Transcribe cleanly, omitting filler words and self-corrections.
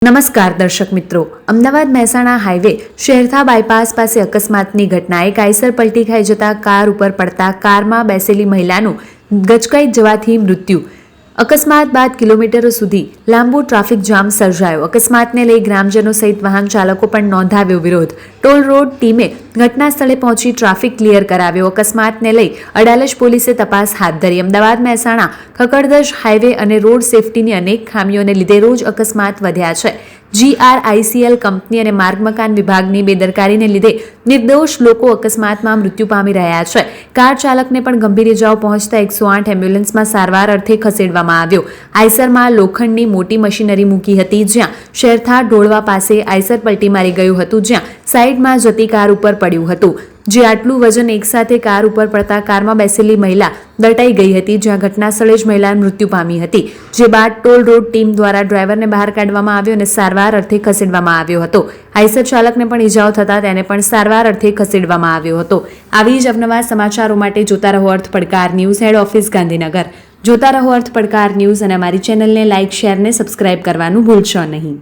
નમસ્કાર દર્શક મિત્રો, અમદાવાદ મહેસાણા હાઈવે શેરથા બાયપાસ પાસે અકસ્માતની ઘટનાએ કાયસર પલટી ખાઈ જતા કાર ઉપર પડતા કારમાં બેસેલી મહિલાનું ગચકાઈ જવાથી મૃત્યુ. અકસ્માત બાદ કિલોમીટરો સુધી લાંબુ ટ્રાફિક જામ સર્જાયો. અકસ્માતને લઈ ગ્રામજનો સહિત વાહન ચાલકો પણ નોંધાવ્યો વિરોધ. ટોલ રોડ ટીમે ઘટના સ્થળે પહોંચી ટ્રાફિક ક્લિયર કરાવ્યો. અકસ્માતને લઈ અડાલજ પોલીસે તપાસ હાથ ધરી. અમદાવાદ મહેસાણા ખકડધજ હાઈવે અને રોડ સેફટીની અનેક ખામીઓને લીધે રોજ અકસ્માત વધ્યા છે. GRICL કંપની અને માર્ગ મકાન વિભાગની બેદરકારીને લીધે નિર્દોષ લોકો અકસ્માતમાં મૃત્યુ પામી રહ્યા છે. કાર ચાલકને પણ ગંભીર ઇજાઓ પહોંચતા 108 એમ્બ્યુલન્સમાં સારવાર અર્થે ખસેડવામાં આવ્યો. આઈસરમાં લોખંડની મોટી મશીનરી મૂકી હતી, જ્યાં શેરથા ઢોળવા પાસે આઈસર પલટી મારી ગયું હતું, જ્યાં સાઈડમાં જતી કાર ઉપર પડ્યું હતું. જે આટલું વજન એકસાથે કાર ઉપર પડતા કારમાં બેસેલી મહિલા દટાઈ ગઈ હતી, જ્યાં ઘટના સ્થળે જ મહિલા મૃત્યુ પામી હતી. જે બાદ ટોલ રોડ ટીમ દ્વારા ડ્રાઈવરને બહાર કાઢવામાં આવ્યો અને સારવાર અર્થે ખસેડવામાં આવ્યો હતો. આઈસર ચાલકને પણ ઇજાઓ થતા તેને પણ સારવાર અર્થે ખસેડવામાં આવ્યો હતો. આવી જ અવનવા સમાચારો માટે જોતા રહો અર્થ પડકાર ન્યૂઝ, હેડ ઓફિસ ગાંધીનગર. જોતા રહો અર્થ પડકાર ન્યૂઝ અને અમારી ચેનલને લાઇક, શેર ને સબસ્ક્રાઇબ કરવાનું ભૂલશો નહીં.